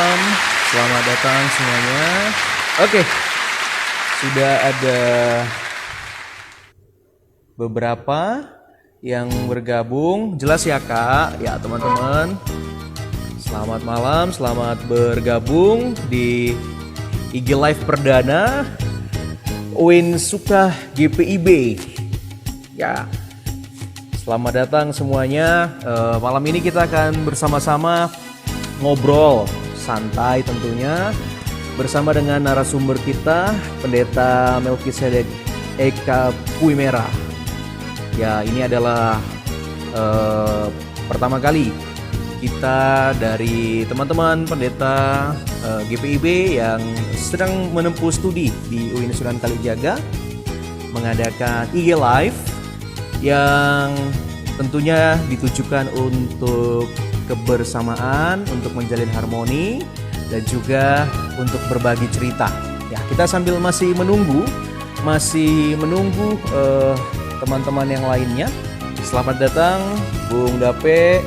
malam, selamat datang semuanya. Oke, sudah ada beberapa yang bergabung. Jelas ya Kak, ya teman-teman. Selamat malam, selamat bergabung di IG Live perdana Uin Suka GPIB. Ya, selamat datang semuanya. Malam ini kita akan bersama-sama ngobrol santai tentunya bersama dengan narasumber kita, Pendeta Melkisedek Eka Puimera. Ya, ini adalah pertama kali kita dari teman-teman pendeta GPIB yang sedang menempuh studi di UIN Sunan Kalijaga mengadakan IG Live yang tentunya ditujukan untuk kebersamaan, untuk menjalin harmoni, dan juga untuk berbagi cerita. Ya, kita sambil masih menunggu teman-teman yang lainnya. Selamat datang Bung Dape,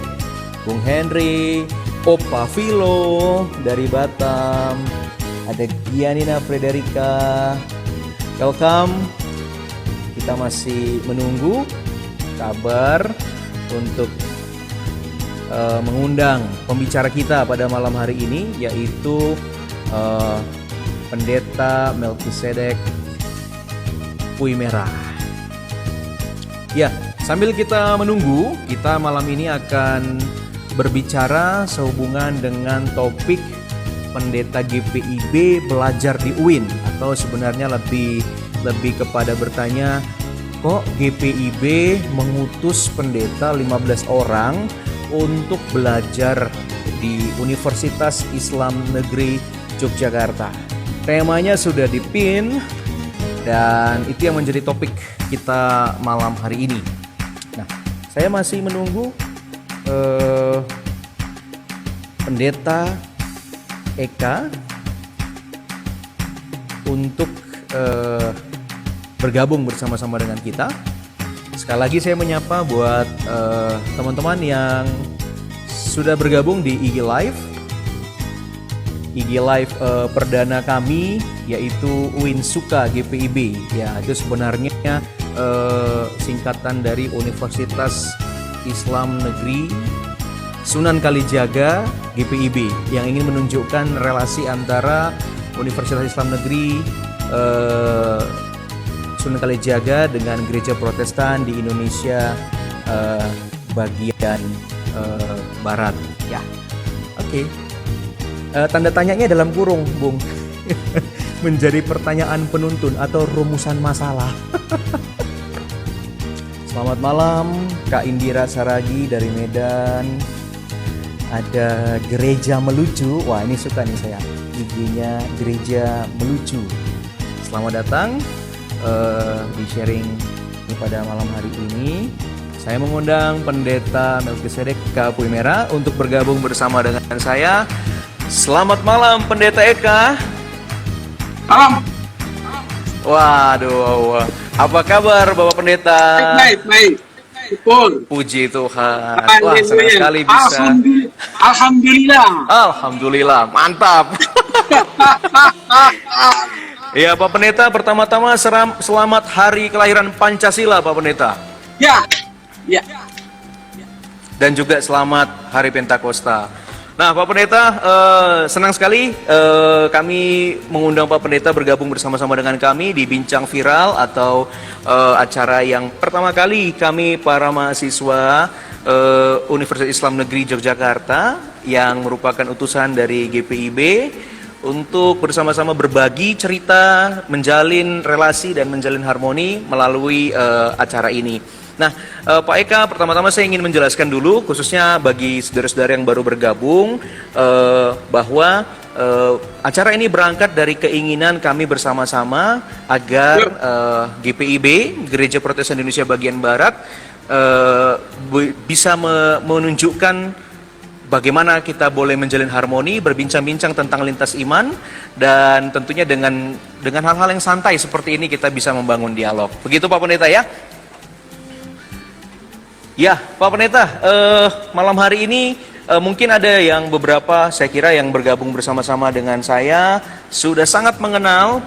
Bung Henry, Opa Vilo dari Batam, ada Gianina Frederica. Welcome. Kita masih menunggu kabar untuk mengundang pembicara kita pada malam hari ini, yaitu Pendeta Melkisedek Puimera. Ya, sambil kita menunggu, kita malam ini akan berbicara sehubungan dengan topik Pendeta GPIB belajar di UIN, atau sebenarnya lebih kepada bertanya, kok GPIB mengutus pendeta 15 orang untuk belajar di Universitas Islam Negeri Yogyakarta. Temanya sudah dipin dan itu yang menjadi topik kita malam hari ini. Nah, saya masih menunggu Pendeta Eka untuk bergabung bersama-sama dengan kita. Sekali lagi saya menyapa buat teman-teman yang sudah bergabung di IG Live perdana kami, yaitu UIN Suka GPIB. Ya, itu sebenarnya singkatan dari Universitas Islam Negeri Sunan Kalijaga GPIB, yang ingin menunjukkan relasi antara Universitas Islam Negeri Sunan Kalijaga dengan gereja Protestan di Indonesia bagian barat. Ya, oke. Tanda tanyanya dalam kurung, Bung. Menjadi pertanyaan penuntun atau rumusan masalah. Selamat malam, Kak Indira Saragi dari Medan. Ada Gereja Melucu. Wah, ini suka nih saya. IG-nya Gereja Melucu. Selamat datang di sharing ini pada malam hari ini. Saya mengundang Pendeta Melkisedek Eka Puimera untuk bergabung bersama dengan saya. Selamat malam Pendeta Eka. Salam. Waduh, apa kabar Bapak Pendeta? Baik. Betul. Puji Tuhan. Wah, senang sekali bisa. Alhamdulillah, mantap. Ya, Pak Pendeta, pertama-tama selamat hari kelahiran Pancasila, Pak Pendeta. Ya. Dan juga selamat hari Pentakosta. Nah, Pak Pendeta, senang sekali kami mengundang Pak Pendeta bergabung bersama-sama dengan kami di Bincang Viral, atau acara yang pertama kali kami para mahasiswa Universitas Islam Negeri Yogyakarta yang merupakan utusan dari GPIB untuk bersama-sama berbagi cerita, menjalin relasi dan menjalin harmoni melalui acara ini. Nah, Pak Eka, pertama-tama saya ingin menjelaskan dulu, khususnya bagi saudara-saudara yang baru bergabung, bahwa acara ini berangkat dari keinginan kami bersama-sama agar GPIB, Gereja Protestan Indonesia Bagian Barat, bisa menunjukkan bagaimana kita boleh menjalin harmoni, berbincang-bincang tentang lintas iman, dan tentunya dengan hal-hal yang santai seperti ini kita bisa membangun dialog. Begitu Pak Pendeta ya? Ya, Pak Pendeta, malam hari ini mungkin ada yang beberapa saya kira yang bergabung bersama-sama dengan saya sudah sangat mengenal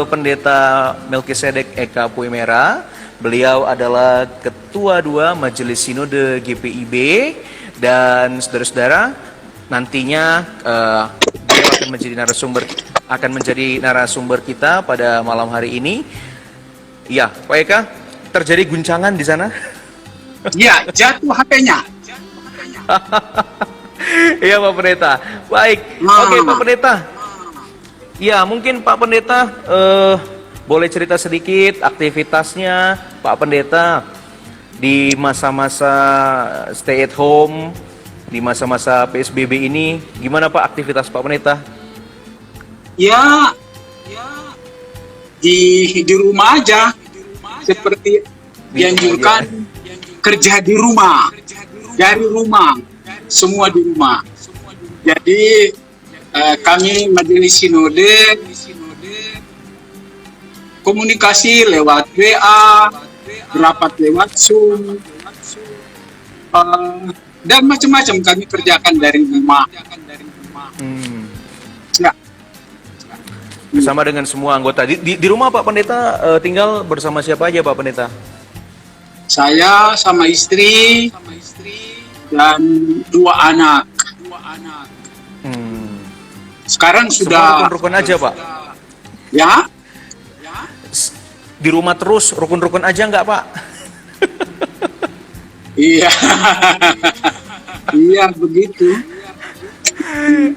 Pendeta Melkisedek Eka Puimera. Beliau adalah Ketua 2 Majelis Sinode GPIB, dan saudara-saudara nantinya beliau akan menjadi narasumber kita pada malam hari ini. Ya, Pak Eka, terjadi guncangan di sana? Ya, jatuh HP-nya. Iya Pak Pendeta. Baik. Oke Pak Pendeta. Ya mungkin Pak Pendeta boleh cerita sedikit aktivitasnya Pak Pendeta di masa-masa stay at home, di masa-masa PSBB ini. Gimana Pak aktivitas Pak Pendeta? Ya, di rumah aja. Seperti dianjurkan kerja di rumah, dari rumah, semua di rumah. Jadi kami Majelis Sinode komunikasi lewat WA, rapat lewat Zoom, dan macam-macam kami kerjakan dari rumah. Ya. Bersama dengan semua anggota. Di rumah Pak Pendeta tinggal bersama siapa aja Pak Pendeta? Saya sama istri dan 2 anak. Sekarang Semua sudah rukun-rukun aja Pak? ya. Di rumah terus rukun-rukun aja nggak Pak? Iya. Iya begitu.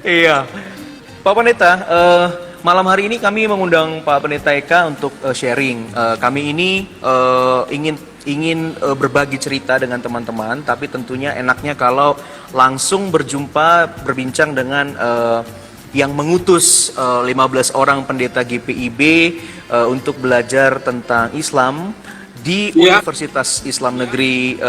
Iya. Pak Pendeta, malam hari ini kami mengundang Pak Pendeta Eka untuk sharing. Kami ini ingin berbagi cerita dengan teman-teman, tapi tentunya enaknya kalau langsung berbincang dengan yang mengutus 15 orang pendeta GPIB untuk belajar tentang Islam di Universitas Islam Negeri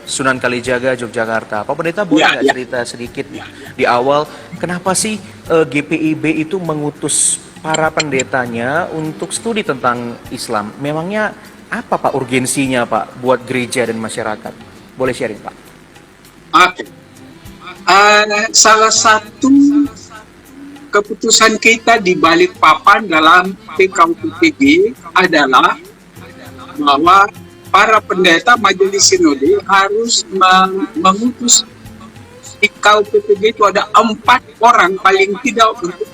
Sunan Kalijaga, Yogyakarta. Pak Pendeta boleh nggak cerita sedikit di awal, kenapa sih GPIB itu mengutus para pendetanya untuk studi tentang Islam? Memangnya apa Pak urgensinya Pak buat gereja dan masyarakat? Boleh sharing Pak? Oke. Salah satu keputusan kita di Balikpapan dalam PKUPPG adalah bahwa para pendeta Majelis Sinode harus mengutus PKUPPG itu ada 4 orang paling tidak untuk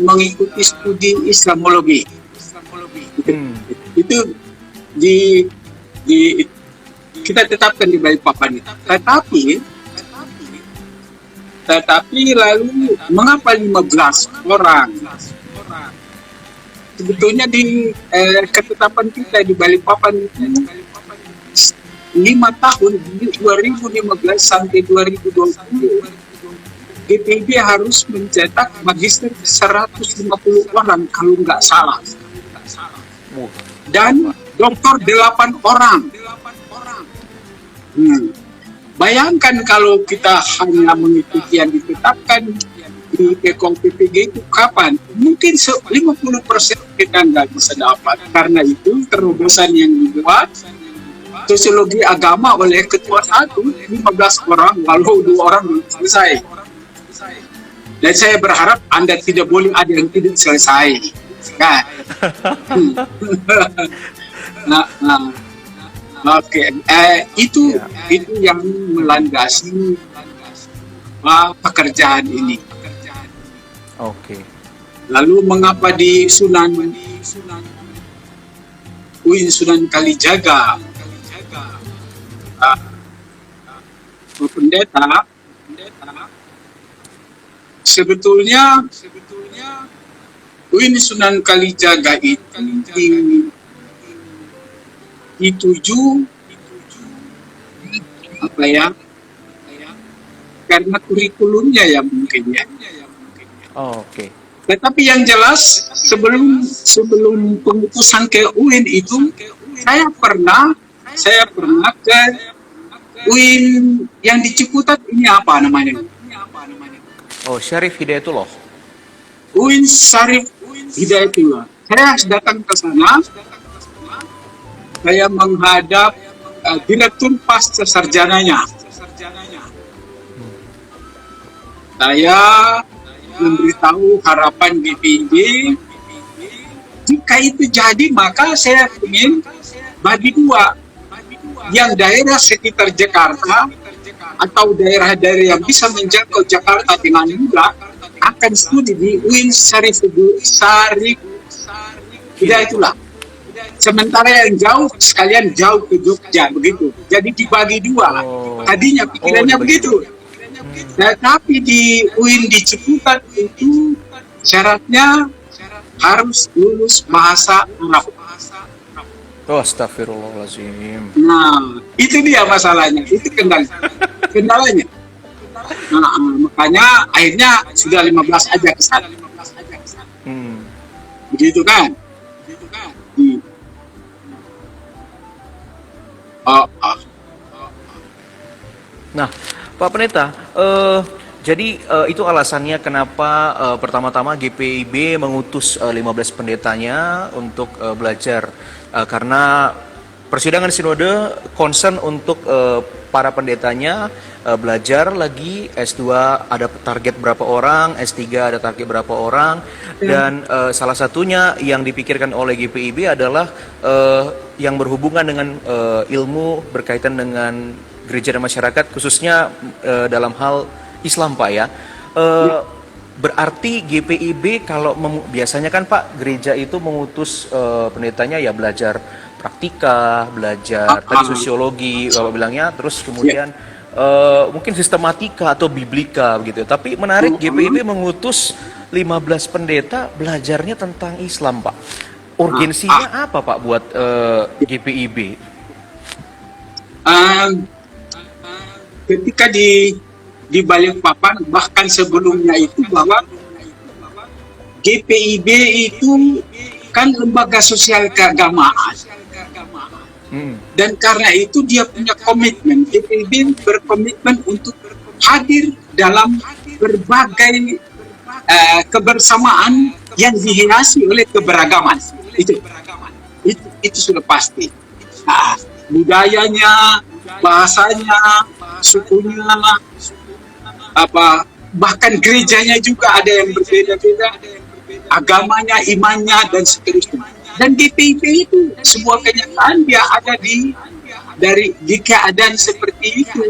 mengikuti studi Islamologi. Itu kita tetapkan di Balikpapan. Tetapi lalu mengapa 15 orang? Sebetulnya di ketetapan kita di Balikpapan itu 5 tahun, 2015 sampai 2020, GPIB harus mencetak magister 150 orang kalau nggak salah. Dan doktor 8 orang. Bayangkan kalau kita hanya mengikuti yang ditetapkan di PKUPPG itu kapan? Mungkin 50% kita nggak bisa dapat. Karena itu terobosan yang dibuat sosiologi agama oleh ketua 1, 15 orang, walau 2 orang belum selesai. Dan saya berharap Anda tidak boleh ada yang tidak selesai. Kan? Oke, itu yang melandasi pekerjaan ini. Oke. Lalu mengapa di UIN Sunan Kalijaga, pendeta sebetulnya UIN Sunan Kalijaga itu dituju karena kurikulumnya ya mungkin ya. Oke. Tetapi yang jelas sebelum pengutusan ke UIN itu saya pernah ke UIN yang di Ciputat, ini apa namanya? Oh, Syarif Hidayatullah. UIN Syarif Hidayatullah. Saya datang ke sana. Saya menghadap direktur pasca sarjananya. Saya memberitahu harapan GPIB, jika itu jadi maka saya ingin bagi dua, yang daerah sekitar Jakarta atau daerah-daerah yang bisa menjangkau Jakarta dengan mudah akan studi di UIN Syarif tidak itulah. Sementara yang jauh sekalian jauh ke Jogja begitu. Jadi dibagi dua. Tadinya pikirannya begitu. Tetapi di UIN di Ciputat itu syaratnya harus lulus bahasa Arab. Oh, astagfirullahaladzim. Nah, itu dia masalahnya. Itu kendalanya. Nah, makanya akhirnya sudah 15 aja ke sana. Begitu kan? Hmm. Nah, Pak Pendeta, jadi itu alasannya kenapa pertama-tama GPIB mengutus 15 pendetanya untuk belajar, karena persidangan sinode concern untuk para pendetanya belajar lagi. S2 ada target berapa orang, S3 ada target berapa orang, dan salah satunya yang dipikirkan oleh GPIB adalah yang berhubungan dengan ilmu berkaitan dengan gereja dan masyarakat, khususnya dalam hal Islam, Pak ya. Berarti GPIB kalau biasanya kan Pak, gereja itu mengutus pendetanya ya belajar praktika, belajar tadi sosiologi Bapak bilangnya, terus kemudian mungkin sistematika atau biblika begitu. Tapi menarik, GPIB mengutus 15 pendeta belajarnya tentang Islam, Pak. Urgensinya apa Pak buat GPIB? Ketika di Balikpapan, bahkan sebelumnya itu, bahwa GPIB itu kan lembaga sosial keagamaan. Dan karena itu dia punya komitmen, GPIB berkomitmen untuk hadir dalam berbagai kebersamaan yang dihiasi oleh keberagaman. Itu sudah pasti. Nah, budayanya, bahasanya, sukunya, bahkan gerejanya juga ada yang berbeda-beda, agamanya, imannya, dan seterusnya. Dan GPIB itu sebuah kenyataan dia ada di keadaan seperti itu.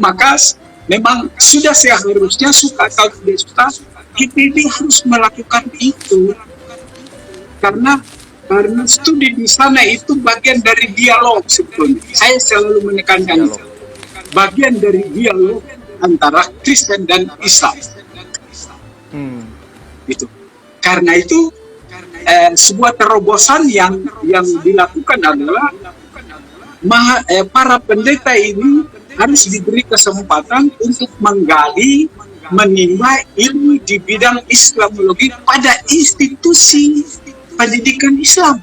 Maka memang sudah seharusnya, suka atau tidak suka, GPIB harus melakukan itu. Karena studi di sana itu bagian dari dialog sebetulnya. Saya selalu menekankan itu. Bagian dari dialog antara Kristen dan Islam. Gitu. Karena itu sebuah terobosan yang dilakukan adalah para pendeta ini harus diberi kesempatan untuk menggali, menimba ilmu di bidang Islamologi pada institusi pendidikan Islam.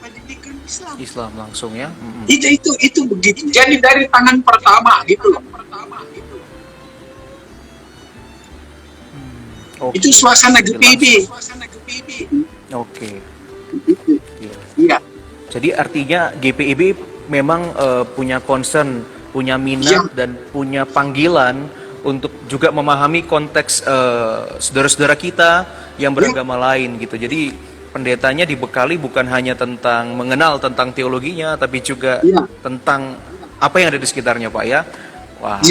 Islam langsung ya. Itu begitu. Jadi dari tangan pertama gitu loh. Itu suasana GPIB. Oke. Iya. Jadi artinya GPIB memang punya concern, punya minat, dan punya panggilan untuk juga memahami konteks saudara-saudara kita yang beragama lain gitu. Jadi pendetanya dibekali bukan hanya tentang mengenal tentang teologinya, tapi juga tentang apa yang ada di sekitarnya, Pak ya. Wah.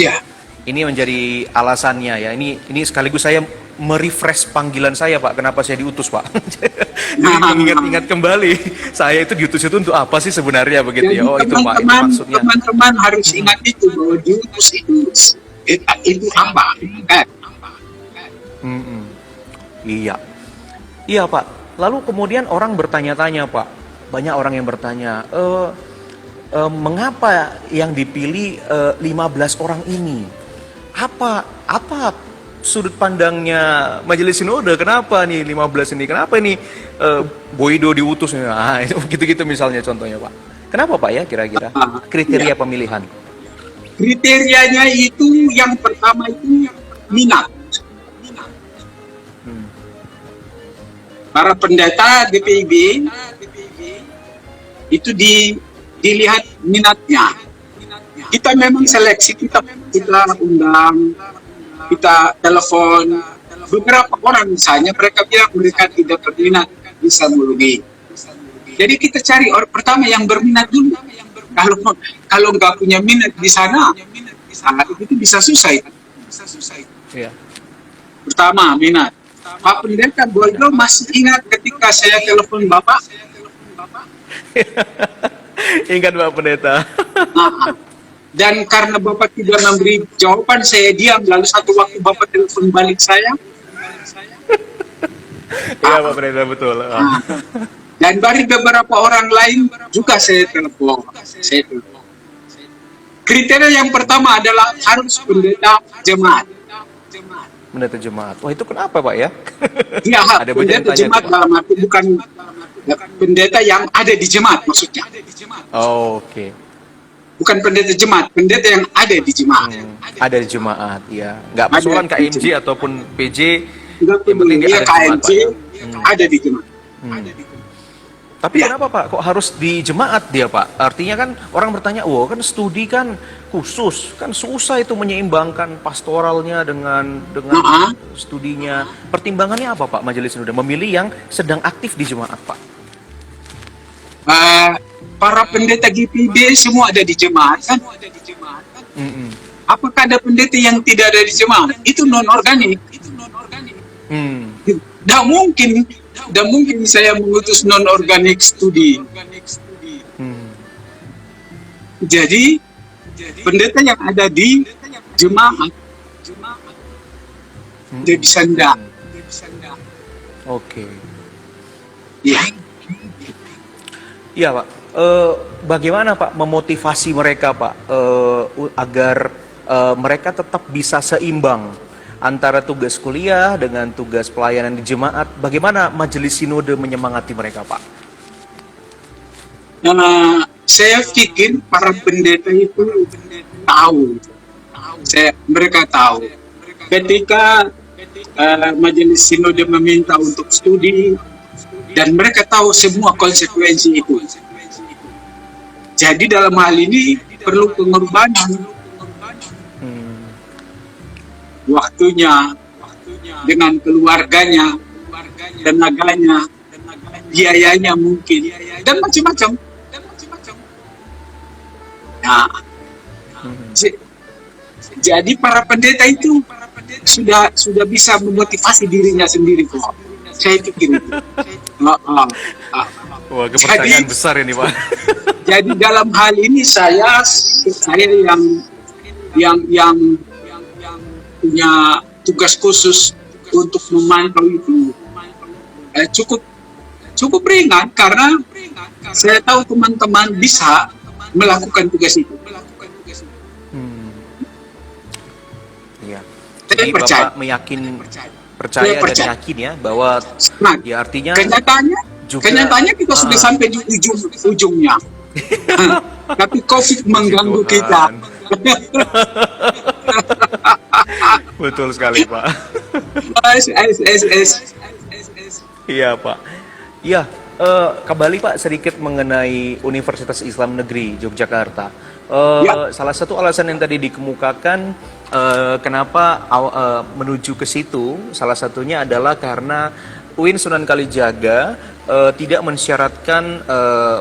Ini menjadi alasannya ya. Ini sekaligus saya merefresh panggilan saya, Pak. Kenapa saya diutus, Pak? Jadi mengingat-ingat kembali, saya itu diutus itu untuk apa sih sebenarnya begitu ya? Oh, itu Pak, itu maksudnya. Teman-teman harus ingat itu, bahwa diutus itu apa? Iya. Iya, Pak. Lalu kemudian orang bertanya-tanya, Pak. Banyak orang yang bertanya, mengapa yang dipilih 15 orang ini? Apa sudut pandangnya Majelis Sinode? Kenapa nih 15 ini? Kenapa ini Boido diutus? Nah, gitu-gitu misalnya contohnya, Pak. Kenapa, Pak ya kira-kira kriteria pemilihan? Kriterianya itu yang pertama itu minat. Para pendeta GPIB itu dilihat minatnya. Kita memang seleksi, kita undang kita telepon beberapa orang, misalnya mereka bilang mereka tidak berminat di islamologi. Jadi kita cari orang pertama yang berminat dulu. Kalau kalau nggak punya minat di sana, itu bisa susah. Iya. Pertama minat. Pak Pendeta Boldo masih ingat ketika saya telepon Bapak? Ingat Pak Pendeta. Nah, dan karena Bapak tidak memberi jawaban, saya diam. Lalu satu waktu Bapak telepon balik saya. Iya Pak Pendeta, betul. Nah, dan dari beberapa orang lain juga saya telepon. Kriteria yang pertama adalah harus pendeta jemaat. Pendeta jemaat. Wah, itu kenapa Pak ya? Dia Ada banyak yang pendeta tanya jemaat tuh, Pak. dalam arti bukan pendeta yang ada di jemaat maksudnya. Oh, oke. Bukan pendeta jemaat, pendeta yang ada di jemaat. Ada di jemaat, ya. Nggak Ada persoalan di KMJ jemaat. ataupun PJ, Tidak yang penting dia dia ada di jemaat, KMJ Pak, ya? ada di jemaat. Tapi Ya. kenapa Pak? Kok harus di jemaat dia Pak? Artinya kan orang bertanya, wah kan studi kan khusus, kan susah itu menyeimbangkan pastoralnya dengan studinya. Pertimbangannya apa Pak Majelis Sinode memilih yang sedang aktif di jemaat Pak? Para pendeta GPD semua ada di jemaat kan? Mm-mm. Apakah ada pendeta yang tidak ada di jemaat? Itu non organik. Hmm. Tidak mungkin saya mengutus non organik studi. Hmm. Jadi pendeta yang ada di jemaat dia bisa enggak. Oke. Ya. Iya Pak. Bagaimana Pak memotivasi mereka Pak agar mereka tetap bisa seimbang antara tugas kuliah dengan tugas pelayanan di jemaat? Bagaimana Majelis Sinode menyemangati mereka Pak? Saya pikir para pendeta itu tahu. Mereka tahu. Ketika Majelis Sinode meminta untuk studi, dan mereka tahu semua konsekuensi itu. Jadi dalam hal ini perlu pengorbanan. Waktunya, dengan keluarganya, tenaganya, biayanya mungkin, dan macam-macam. Nah, jadi para pendeta itu sudah bisa memotivasi dirinya sendiri kok. Saya pikir itu. Wah, kepercayaan Jadi- besar ini Pak. Jadi dalam hal ini saya yang punya tugas khusus untuk memantau itu cukup ringan karena saya tahu teman-teman bisa melakukan tugas itu. Iya. Saya Jadi percaya. Bapak percaya Saya dan percaya. yakin ya bahwa Nah, ya artinya kenyataannya kita sudah sampai di ujungnya. Tapi COVID mengganggu Tuhan. kita. Betul sekali Pak. Iya Pak. Iya, kembali Pak sedikit mengenai Universitas Islam Negeri Yogyakarta. Ya. Salah satu alasan yang tadi dikemukakan kenapa menuju ke situ, salah satunya adalah karena UIN Sunan Kalijaga tidak mensyaratkan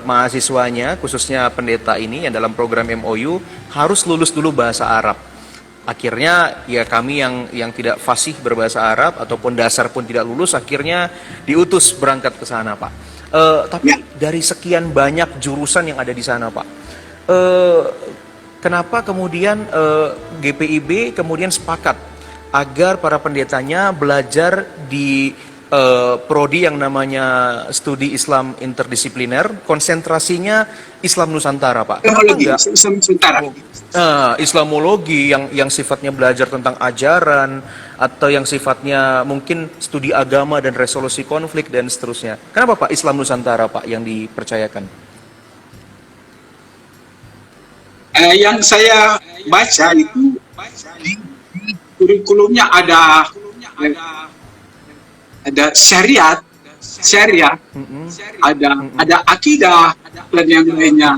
mahasiswanya, khususnya pendeta ini yang dalam program MOU harus lulus dulu bahasa Arab. Akhirnya ya kami yang tidak fasih berbahasa Arab ataupun dasar pun tidak lulus, akhirnya diutus berangkat ke sana Pak. Tapi dari sekian banyak jurusan yang ada di sana Pak, kenapa kemudian GPIB kemudian sepakat agar para pendetanya belajar di prodi yang namanya studi Islam interdisipliner, konsentrasinya Islam Nusantara Pak? Kenapa enggak Islam Nusantara. Islamologi yang sifatnya belajar tentang ajaran atau yang sifatnya mungkin studi agama dan resolusi konflik dan seterusnya? Kenapa Pak Islam Nusantara Pak yang dipercayakan? Yang saya baca itu kurikulumnya ada syariat, ada akidah dan yang lainnya.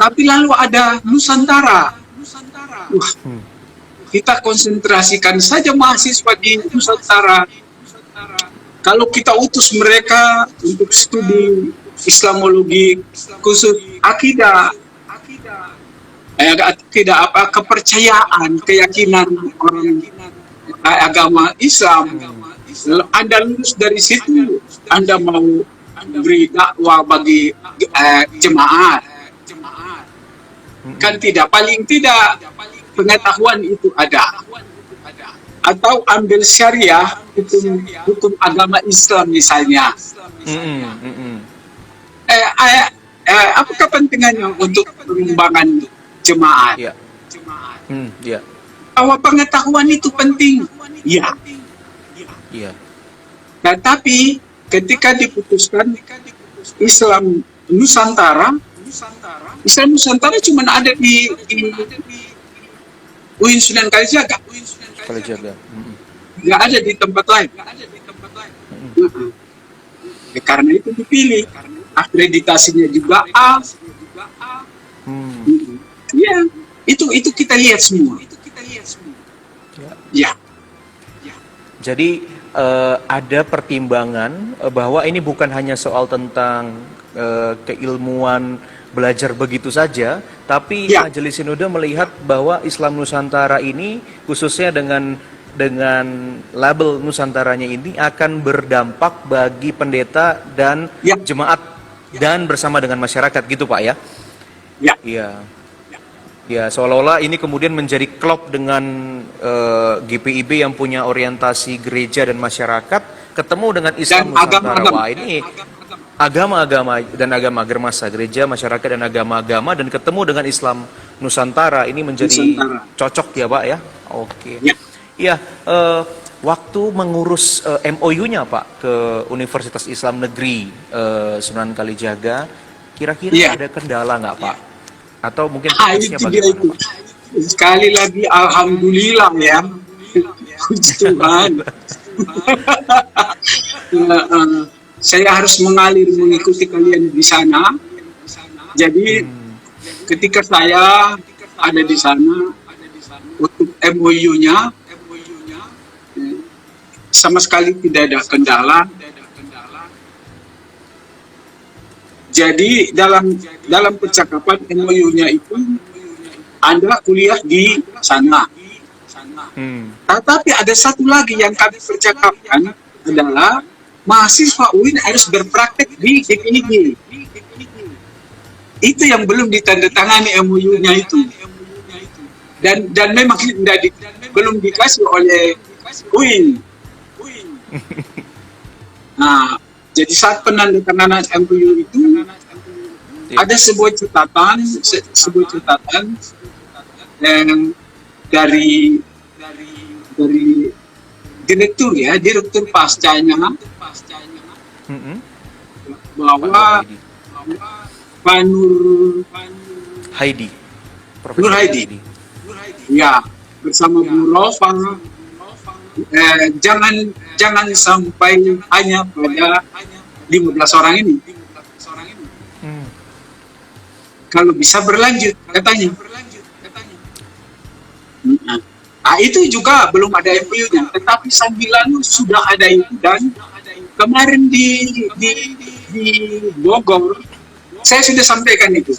Tapi lalu ada Nusantara. kita konsentrasikan saja mahasiswa di Nusantara. Kalau kita utus mereka untuk studi Islamologi khusus akidah, kepercayaan, keyakinan orang agama Islam, Anda lulus dari situ, Anda mau beri dakwah bagi jemaat, kan tidak, paling tidak pengetahuan itu ada. Atau ambil syariah, hukum agama Islam misalnya. Apa kepentingannya untuk pengembangan jemaat? Bahwa pengetahuan itu penting, ya. Nah, tapi ketika diputuskan Islam Nusantara cuma ada di UIN Sunan Kalijaga. Nggak ada di tempat lain. Karena itu dipilih. Akreditasinya juga A. Ya, itu kita lihat semua. Ya. Jadi ada pertimbangan bahwa ini bukan hanya soal tentang keilmuan belajar begitu saja, tapi Majelis Sinode melihat bahwa Islam Nusantara ini khususnya dengan label Nusantaranya ini akan berdampak bagi pendeta dan jemaat dan bersama dengan masyarakat, gitu Pak ya? Ya, seolah-olah ini kemudian menjadi klop dengan GPIB yang punya orientasi gereja dan masyarakat ketemu dengan Islam Nusantara. Wah, ini agama-agama dan agama germasa, gereja, masyarakat dan agama-agama, dan ketemu dengan Islam Nusantara ini menjadi cocok ya Pak ya? Oke. Ya, waktu mengurus MOU-nya Pak ke Universitas Islam Negeri Sunan Kalijaga, kira-kira ada kendala nggak Pak? Atau mungkin prosesnya bagaimana Pak? Sekali lagi alhamdulillah ya. Puji Tuhan. Saya harus mengalir mengikuti kalian di sana. Jadi ketika saya ada di sana untuk MOU-nya sama sekali tidak ada kendala. Jadi dalam percakapan MOU-nya itu Anda kuliah di sana. Tetapi ada satu lagi yang kami percakapkan adalah mahasiswa UIN harus berpraktek di GPIB. Itu yang belum ditandatangani MOU-nya itu. Dan memang belum dikasih oleh UIN. Nah, jadi saat penandatanganan MOU itu ada sebuah catatan yang dari direktur pascanya bahwa Pak Nur Haidi, Nur Haidi, ya, bersama Bu Rofa, jangan sampai hanya pada 15 orang ini. Kalau bisa berlanjut, katanya. Nah, itu juga belum ada MOU-nya, tetapi sambilan sudah ada itu. Dan kemarin di Bogor, saya sudah sampaikan itu.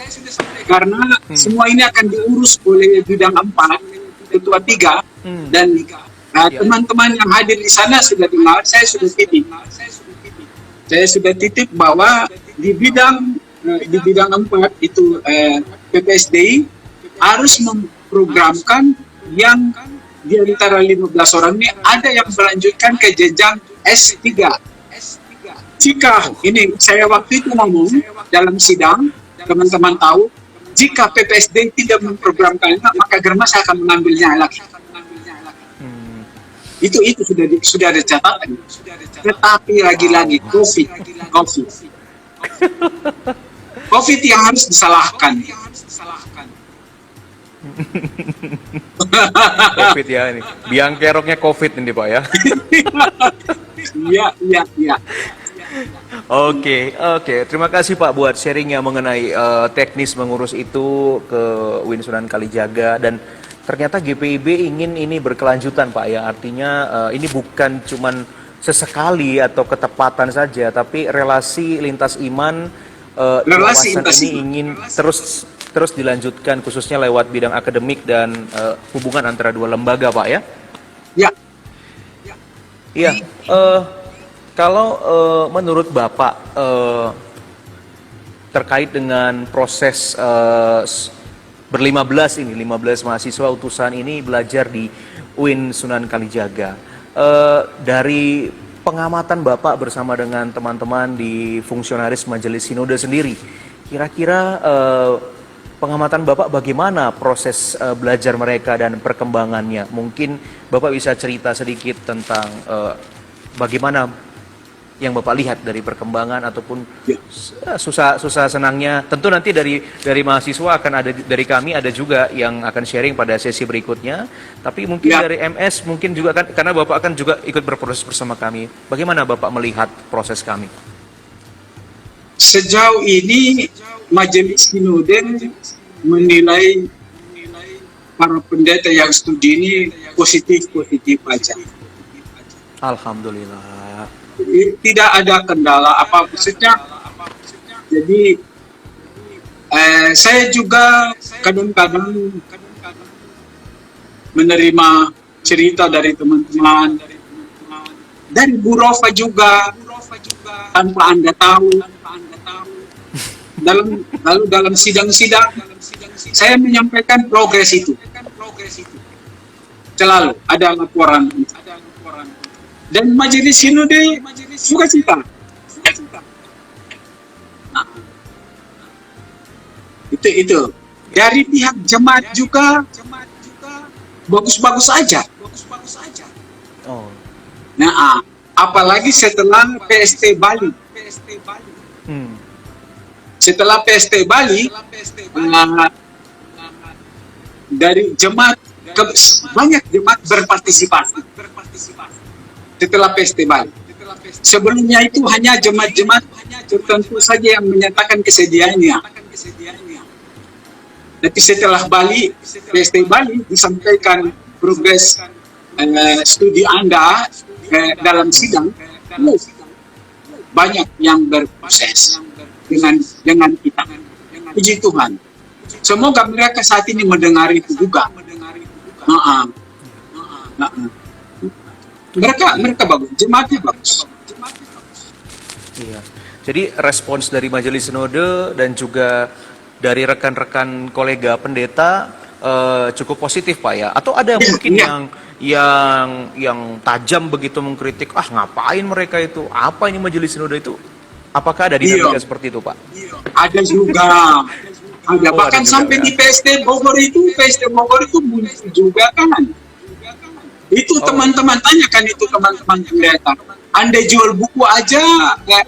Karena semua ini akan diurus oleh bidang 4, ketua 3, dan teman-teman yang hadir di sana sudah dengar, saya sudah titip bahwa di bidang 4 itu PPSDI harus memprogramkan yang di antara 15 orang ini ada yang melanjutkan ke jenjang S3. Jika ini saya waktu itu ngomong dalam sidang, teman-teman tahu, jika PPSDI tidak memprogramkannya, maka Germas akan mengambilnya lagi. Itu sudah ada catatan. Tetapi lagi-lagi COVID yang harus disalahkan. COVID ya ini. Biang keroknya COVID ini Pak ya. Iya. Oke. Terima kasih Pak buat sharingnya mengenai teknis mengurus itu ke UIN Sunan Kalijaga, dan ternyata GPIB ingin ini berkelanjutan Pak ya, artinya ini bukan cuman sesekali atau ketepatan saja, tapi relasi lintas iman di Relasi kawasan lintas ini iman. ingin terus dilanjutkan khususnya lewat bidang akademik dan hubungan antara dua lembaga Pak ya. Ya, Iya, kalau menurut Bapak terkait dengan proses berlima belas ini, 15 mahasiswa utusan ini belajar di UIN Sunan Kalijaga. Dari pengamatan Bapak bersama dengan teman-teman di fungsionaris Majelis Sinode sendiri, kira-kira pengamatan Bapak bagaimana proses belajar mereka dan perkembangannya? Mungkin Bapak bisa cerita sedikit tentang bagaimana yang Bapak lihat dari perkembangan ataupun susah senangnya. Tentu nanti dari mahasiswa akan ada, dari kami ada juga yang akan sharing pada sesi berikutnya. Tapi mungkin dari MS mungkin juga kan, karena Bapak akan juga ikut berproses bersama kami. Bagaimana Bapak melihat proses kami? sejauh ini Majelis Sinode menilai para pendeta yang studi ini positif-positif aja. Alhamdulillah. Tidak ada kendala apa maksudnya. Jadi saya juga kadang-kadang menerima cerita dari teman-teman, dan Bu Rofa juga tanpa Anda tahu. Lalu dalam sidang-sidang saya menyampaikan progres itu. Selalu ada laporan. Dan Majelis Sinode suka cita. Nah, itu. Dari pihak jemaat juga bagus-bagus aja. Oh. Nah, apalagi setelah PST Bali. Setelah PST Bali, dari jemaat banyak jemaat berpartisipasi. Setelah PST Bali. Sebelumnya itu hanya jemaat-jemaat tertentu saja yang menyatakan kesediaannya. Tapi setelah Bali, PST Bali disampaikan progres studi Anda dalam sidang, banyak yang berproses dengan kita. Puji Tuhan. Semoga mereka saat ini mendengar itu juga. Mereka bagus, jemaatnya bagus. Iya. Jadi respons dari Majelis Sinode dan juga dari rekan-rekan kolega pendeta cukup positif Pak ya. Atau ada mungkin yang tajam begitu mengkritik, ngapain mereka itu? Apa ini Majelis Sinode itu? Apakah ada dinamika seperti itu Pak? Ada juga. Ada bahkan sampai di PST Bogor itu muncul juga kan. Itu teman-teman tanyakan itu teman-teman pendeta. Anda jual buku aja,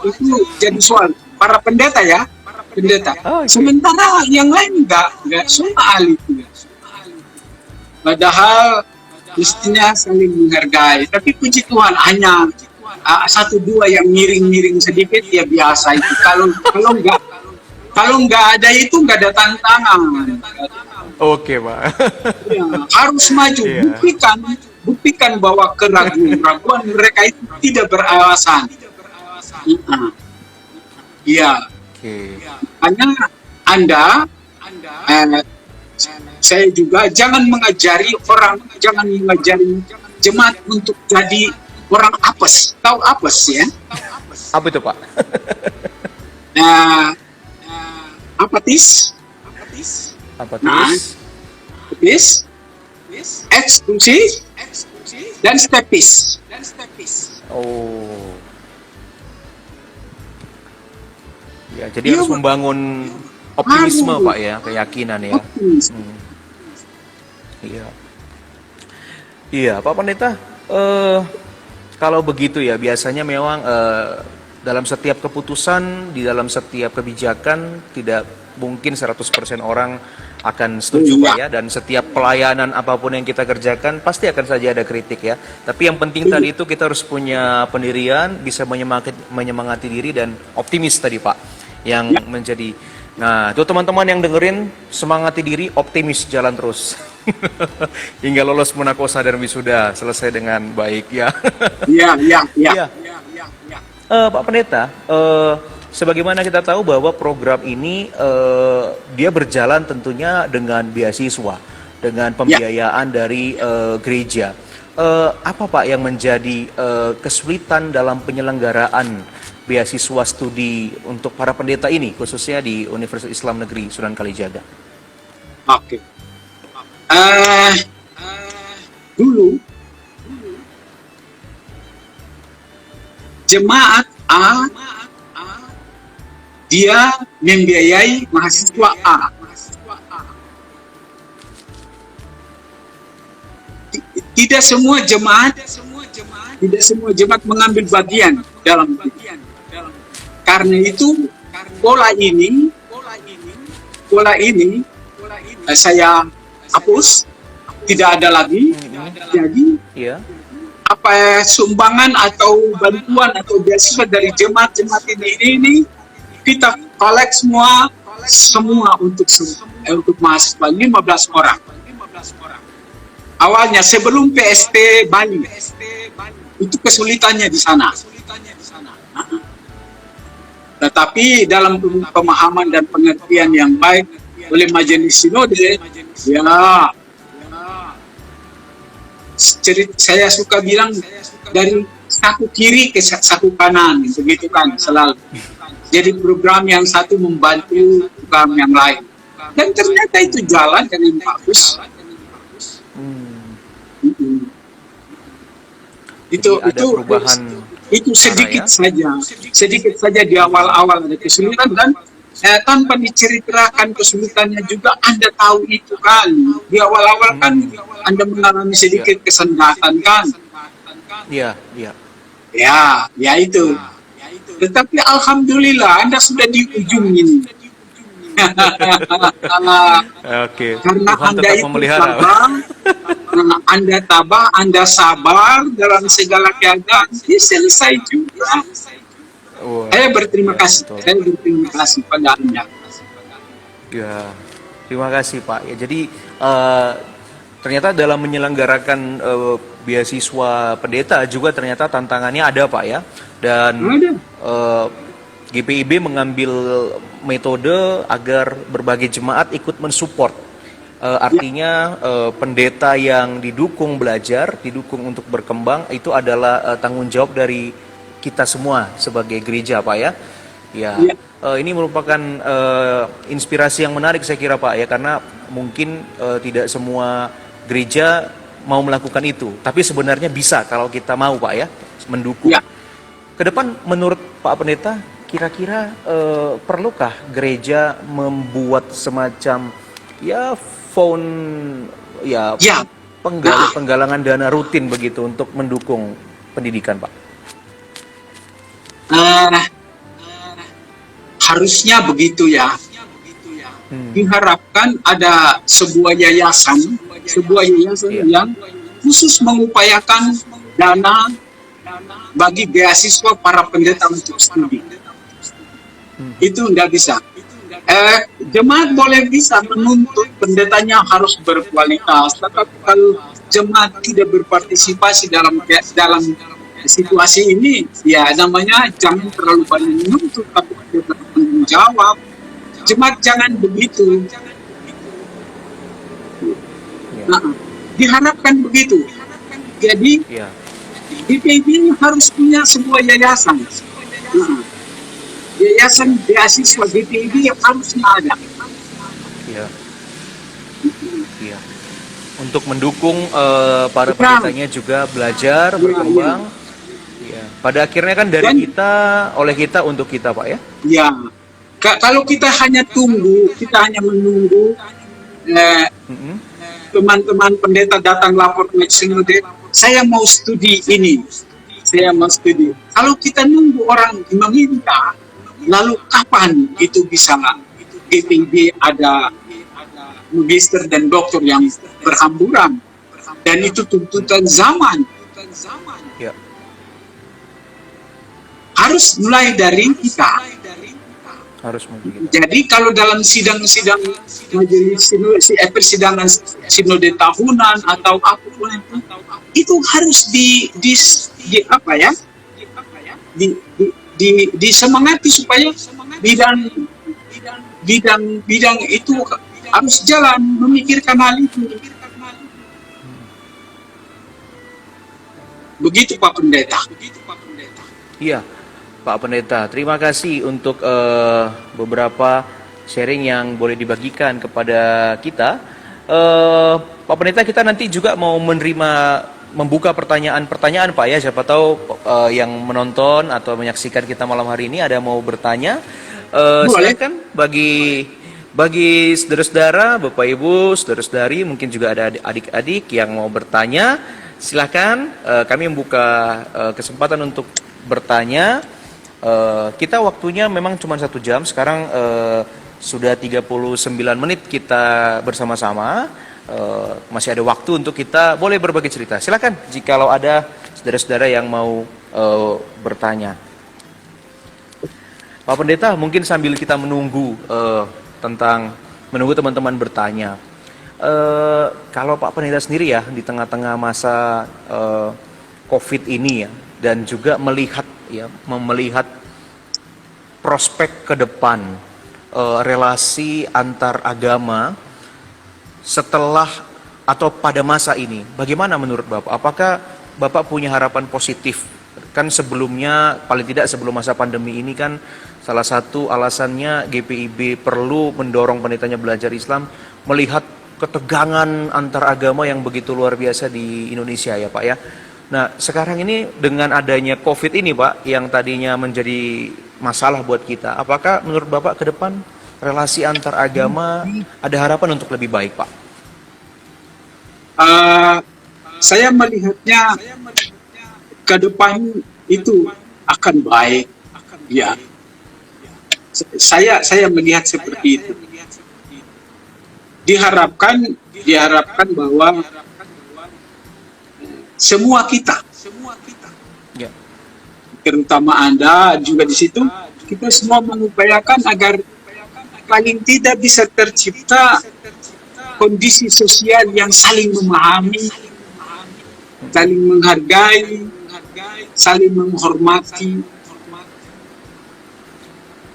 itu jadi soal para pendeta ya, pendeta. Sementara yang lain enggak soal itu. Padahal mestinya saling menghargai. Tapi puji Tuhan hanya satu dua yang miring-miring sedikit ya biasa itu. Kalau nggak ada itu nggak ada tantangan. Oke Pak. Ya, harus maju, buktikan bahwa keraguan mereka itu tidak beralasan. Iya. Hanya Anda, saya juga jangan mengajari jemaat untuk jadi orang apes. Tahu apes ya? Apa itu Pak? Apatis. Apatis. Eksklusi dan skeptis. Oh. Ya, jadi harus membangun optimisme Pak ya, keyakinan ya. Iya. Iya, Pak Pendeta, kalau begitu ya biasanya memang dalam setiap keputusan, di dalam setiap kebijakan tidak mungkin 100% orang akan setuju Pak ya, dan setiap pelayanan apapun yang kita kerjakan pasti akan saja ada kritik ya. Tapi yang penting tadi itu kita harus punya pendirian, bisa menyemangati diri dan optimis tadi Pak yang menjadi. Nah, itu teman-teman yang dengerin, semangati diri, optimis, jalan terus. Hingga lolos Munakosa dan wisuda selesai dengan baik ya. Ya, ya, ya. Iya. Pak Pendeta, sebagaimana kita tahu bahwa program ini dia berjalan tentunya dengan beasiswa, dengan pembiayaan dari gereja. Apa Pak yang menjadi kesulitan dalam penyelenggaraan beasiswa studi untuk para pendeta ini, khususnya di Universitas Islam Negeri Sunan Kalijaga? Oke. Dulu jemaat A dia membiayai mahasiswa A. Tidak semua jemaat mengambil bagian dalam itu. Karena itu pola ini saya hapus, tidak ada lagi. Jadi sumbangan atau bantuan atau beasiswa dari jemaat ini kita collect semua untuk mahasiswa 15 orang. Awalnya sebelum PST Bali itu kesulitannya di sana. Tetapi dalam pemahaman dan pengertian yang baik oleh Majelis Sinode, saya suka bilang dari satu kiri ke satu kanan, begitu kan selalu. Jadi program yang satu membantu program yang lain. Dan ternyata itu jalan dengan bagus. Itu sedikit saja di awal-awal ada kesulitan, dan tanpa diceritakan kesulitannya juga Anda tahu itu kan di awal-awal kan Anda mengalami sedikit kesendatan kan. Ya itu. Tetapi alhamdulillah Anda sudah di ujung ini. Karena Anda itu Anda tabah, Anda sabar dalam segala keadaan, selesai juga. Saya berterima kasih. Saya berterima kasih pada Anda. Ya, terima kasih Pak. Ya, jadi ternyata dalam menyelenggarakan beasiswa pendeta juga ternyata tantangannya ada Pak ya. Dan GPIB mengambil metode agar berbagai jemaat ikut mensupport. Artinya pendeta yang didukung belajar, didukung untuk berkembang, itu adalah tanggung jawab dari kita semua sebagai gereja Pak ya. Ini merupakan inspirasi yang menarik saya kira Pak ya, karena mungkin tidak semua gereja mau melakukan itu, tapi sebenarnya bisa kalau kita mau Pak ya, mendukung. Kedepan menurut Pak Pendeta, kira-kira perlukah gereja membuat semacam penggalangan dana rutin begitu untuk mendukung pendidikan Pak? Harusnya begitu ya. Diharapkan ada sebuah yayasan yang khusus mengupayakan dana bagi beasiswa para pendeta untuk studi. Itu enggak bisa. Jemaat boleh bisa menuntut pendetanya harus berkualitas, tetapi kalau jemaat tidak berpartisipasi dalam situasi ini, ya namanya jangan terlalu banyak menuntut, tapi bertanggung jawab. Jemaat jangan begitu. Diharapkan begitu. Jadi GPIB harus punya sebuah yayasan. Yayasan beasiswa GPIB yang harusnya ada. Untuk mendukung para pendetanya juga belajar, berkembang. Pada akhirnya kan dari kita, oleh kita, untuk kita Pak ya. Kalau kita hanya menunggu teman-teman pendeta datang lapor ke sinode, saya mau studi ini, saya mau studi. Kalau kita nunggu orang meminta, lalu kapan itu bisa GPIB ada magister dan doktor yang berhamburan, dan itu tuntutan zaman. Harus mulai dari kita. Harus begitu. Jadi kalau dalam sidang-sidang majelis persidangan sinode tahunan atau apapun itu harus di apa ya? Disemangati supaya bidang bidang itu harus jalan memikirkan hal itu. Begitu Pak Pendeta. Iya, Pak Pendeta. Terima kasih untuk beberapa sharing yang boleh dibagikan kepada kita. Pak Pendeta, kita nanti juga mau membuka pertanyaan-pertanyaan Pak ya. Siapa tahu yang menonton atau menyaksikan kita malam hari ini ada mau bertanya. Silakan bagi saudara-saudara, Bapak Ibu, saudara-saudari, mungkin juga ada adik-adik yang mau bertanya. Silahkan, kami membuka kesempatan untuk bertanya. Kita waktunya memang cuma 1 jam, sekarang sudah 39 menit kita bersama-sama. Masih ada waktu untuk kita boleh berbagi cerita. Silahkan, jikalau ada saudara-saudara yang mau bertanya. Pak Pendeta, mungkin sambil kita menunggu menunggu teman-teman bertanya. Kalau Pak Pendeta sendiri ya di tengah-tengah masa COVID ini ya, dan juga melihat prospek ke depan relasi antar agama setelah atau pada masa ini, bagaimana menurut Bapak? Apakah Bapak punya harapan positif? Kan sebelumnya, paling tidak sebelum masa pandemi ini kan salah satu alasannya GPIB perlu mendorong pendetanya belajar Islam melihat ketegangan antar agama yang begitu luar biasa di Indonesia ya Pak ya. Nah sekarang ini dengan adanya COVID ini Pak yang tadinya menjadi masalah buat kita, apakah menurut Bapak ke depan relasi antar agama ada harapan untuk lebih baik Pak? Saya melihatnya ke depan itu akan baik. Ya, saya melihat seperti itu. Diharapkan bahwa semua kita, Ya. terutama Anda juga di situ, kita semua mengupayakan agar paling tidak bisa tercipta kondisi sosial yang saling memahami, saling menghargai, saling menghormati.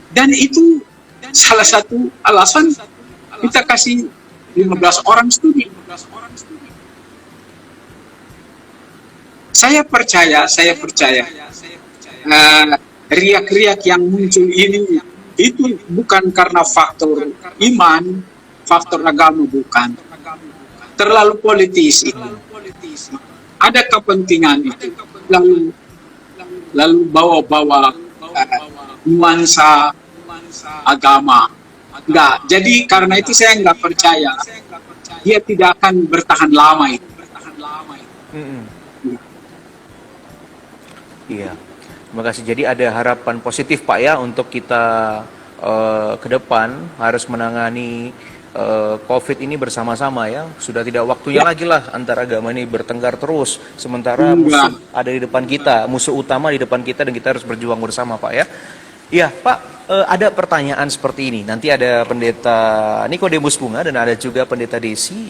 Dan itu salah satu alasan kita kasih 15 orang studi. Saya percaya riak-riak yang muncul ini itu bukan karena faktor iman, faktor agama, bukan. Terlalu politis itu. Ada kepentingan itu. Lalu bawa-bawa nuansa agama. Enggak. Jadi karena itu saya enggak percaya dia tidak akan bertahan lama itu. Iya. Terima kasih. Jadi ada harapan positif Pak ya untuk kita ke depan harus menangani COVID ini bersama-sama ya. Sudah tidak waktunya lagi lah antara agama ini bertengkar terus. Sementara musuh ada di depan kita, musuh utama di depan kita dan kita harus berjuang bersama Pak ya. Iya Pak, ada pertanyaan seperti ini. Nanti ada pendeta Nikodemus Bunga dan ada juga pendeta Desi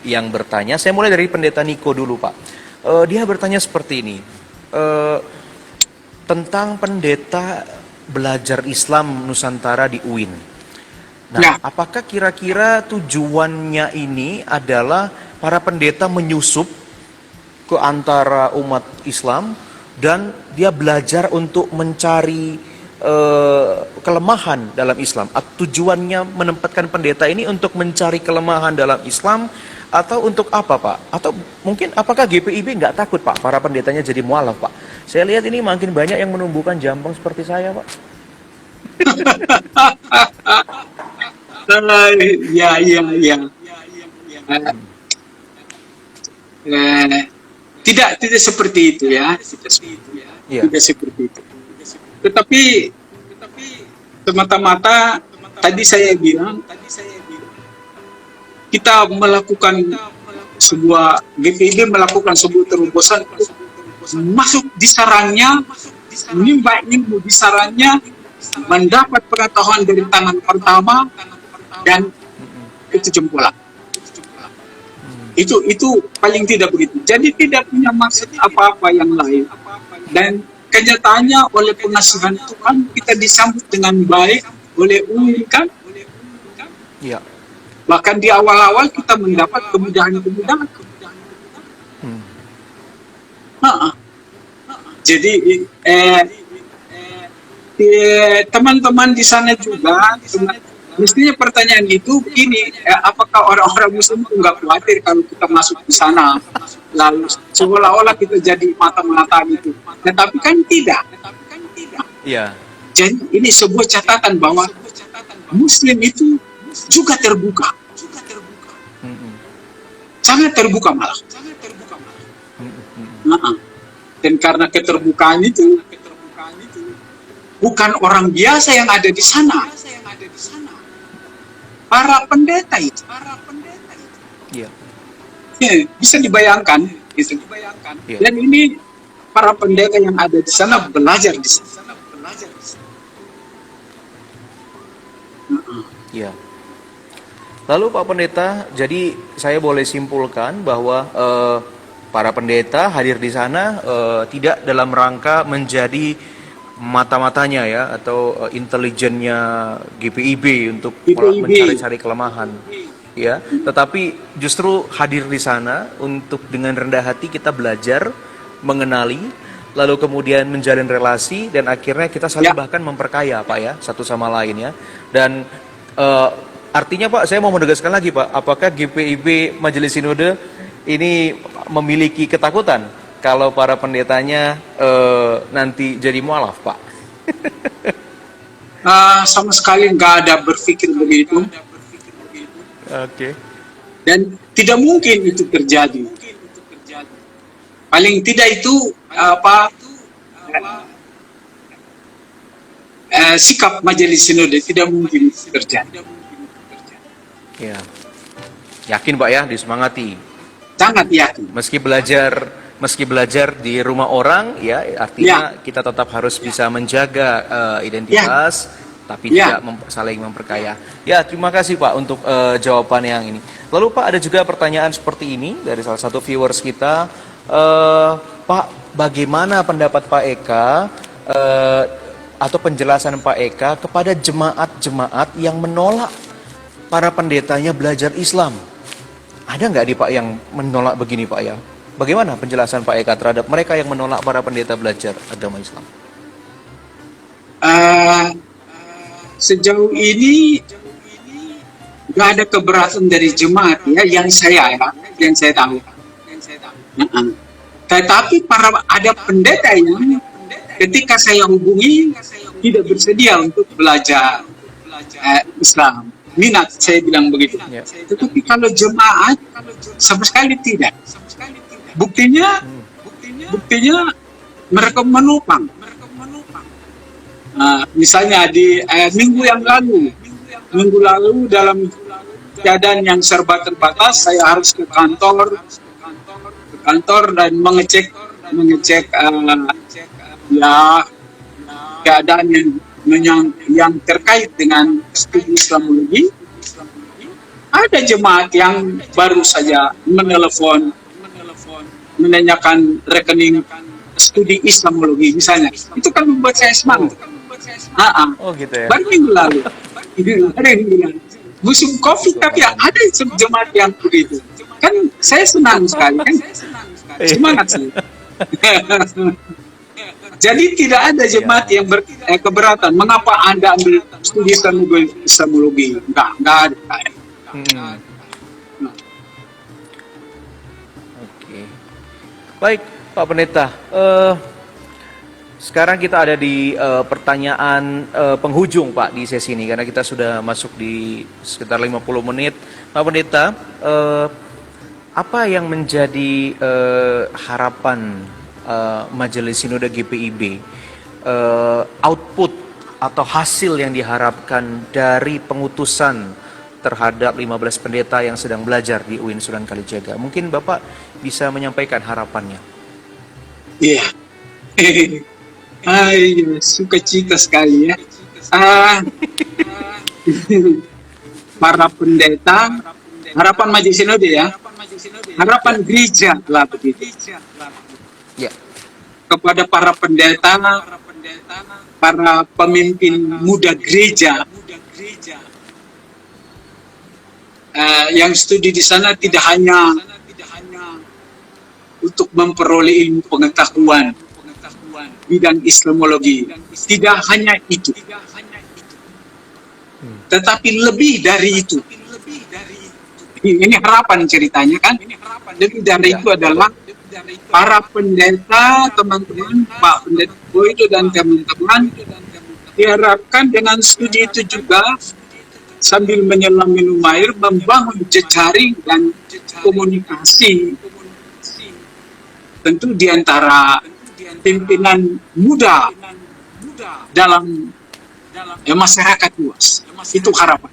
yang bertanya. Saya mulai dari pendeta Niko dulu Pak. Dia bertanya seperti ini. Tentang pendeta belajar Islam Nusantara di UIN. Nah, apakah kira-kira tujuannya ini adalah para pendeta menyusup ke antara umat Islam dan dia belajar untuk mencari kelemahan dalam Islam? Tujuannya menempatkan pendeta ini untuk mencari kelemahan dalam Islam atau untuk apa Pak? Atau mungkin apakah GPIB nggak takut Pak para pendetanya jadi mualaf Pak? Saya lihat ini makin banyak yang menumbuhkan jambang seperti saya Pak. Tidak seperti itu ya. Tidak seperti itu. Tetapi semata-mata tadi saya bilang kita melakukan GPIB melakukan sebuah terobosan masuk di sarangnya, nimba ilmu di sarangnya mendapat pengetahuan dari tangan pertama dan itu jempolan. Itu paling tidak begitu. Jadi tidak punya maksud apa-apa yang lain. Dan kenyataannya oleh pengasihan Tuhan kita disambut dengan baik oleh Umi kan. Ya. Bahkan di awal-awal kita mendapat kemudahan-kemudahan. Jadi teman-teman di sana juga, mestinya pertanyaan itu gini, apakah orang-orang Muslim itu nggak khawatir kalau kita masuk di sana, lalu seolah-olah kita jadi mata-mata gitu. Tetapi kan tidak. Iya. Jadi ini sebuah catatan bahwa Muslim itu juga terbuka, sangat terbuka malah. Dan karena keterbukaan itu, bukan orang biasa yang ada di sana. Para pendeta itu. Iya. Bisa dibayangkan. Gitu. Iya. Dan ini para pendeta yang ada di sana belajar di sana. Iya. Lalu Pak Pendeta, jadi saya boleh simpulkan bahwa para pendeta hadir di sana tidak dalam rangka menjadi mata-matanya ya atau intelijennya GPIB untuk mencari-cari kelemahan ya, tetapi justru hadir di sana untuk dengan rendah hati kita belajar, mengenali, lalu kemudian menjalin relasi dan akhirnya kita saling bahkan memperkaya Pak ya satu sama lain ya. Dan artinya Pak, saya mau menegaskan lagi Pak, apakah GPIB Majelis Sinode ini memiliki ketakutan kalau para pendetanya nanti jadi mualaf, Pak? Sama sekali nggak ada berpikir begitu. Oke. Dan tidak mungkin itu terjadi. Paling tidak itu sikap Majelis Sinode tidak mungkin terjadi. Ya. Yakin Pak ya, disemangati. Sangat yakin. Meski belajar di rumah orang, ya artinya kita tetap harus bisa menjaga identitas, tapi tidak saling memperkaya. Ya, terima kasih Pak untuk jawaban yang ini. Lalu Pak, ada juga pertanyaan seperti ini dari salah satu viewers kita. Pak, bagaimana pendapat Pak Eka atau penjelasan Pak Eka kepada jemaat-jemaat yang menolak para pendetanya belajar Islam? Ada nggak nih Pak yang menolak begini Pak ya? Bagaimana penjelasan Pak Eka terhadap mereka yang menolak para pendeta belajar agama Islam? Sejauh ini nggak ada keberatan dari jemaat ya yang saya tahu. Tetapi ada pendeta yang ketika saya hubungi tidak bersedia untuk belajar Islam. Minat, saya bilang begitu. Tetapi kalau jemaat sama sekali tidak. Buktinya mereka menopang. Misalnya di minggu lalu dalam keadaan yang serba terbatas, saya harus ke kantor dan mengecek keadaan yang terkait dengan studi Islamologi. Ada jemaat yang baru saja menelpon menanyakan rekening studi Islamologi misalnya. Itu kan membuat saya semangat. Oh gitu ya. Baru minggu lalu. Musim COVID tapi ada jemaat yang begitu. Kan saya senang sekali kan. Semangat sih. Jadi tidak ada jemaat yang keberatan. Mengapa Anda ambil studi Islamologi? Enggak ada. Oke. Baik, Pak Pendeta. Sekarang kita ada di pertanyaan penghujung Pak di sesi ini karena kita sudah masuk di sekitar 50 menit. Pak Pendeta, apa yang menjadi harapan Majelis Sinode GPIB, output atau hasil yang diharapkan dari pengutusan terhadap 15 pendeta yang sedang belajar di UIN Sunan Kalijaga? Mungkin Bapak bisa menyampaikan harapannya. Iya. Sukacita sekali ya. Ah, para pendeta, harapan Majelis Sinode ya, harapan gereja lah begitu. Ya. Kepada para pendeta, para pemimpin muda gereja yang studi di sana tidak hanya untuk memperoleh ilmu pengetahuan bidang Islamologi, tidak hanya itu, tetapi lebih dari itu. Ini harapan ceritanya kan, lebih dari Ya, itu adalah para pendeta, teman-teman, Pak Pendeta Boydo dan teman-teman, diharapkan dengan studi itu juga sambil menyelam minum air, membangun jejaring dan komunikasi tentu di antara pimpinan muda dalam masyarakat luas. Itu harapan.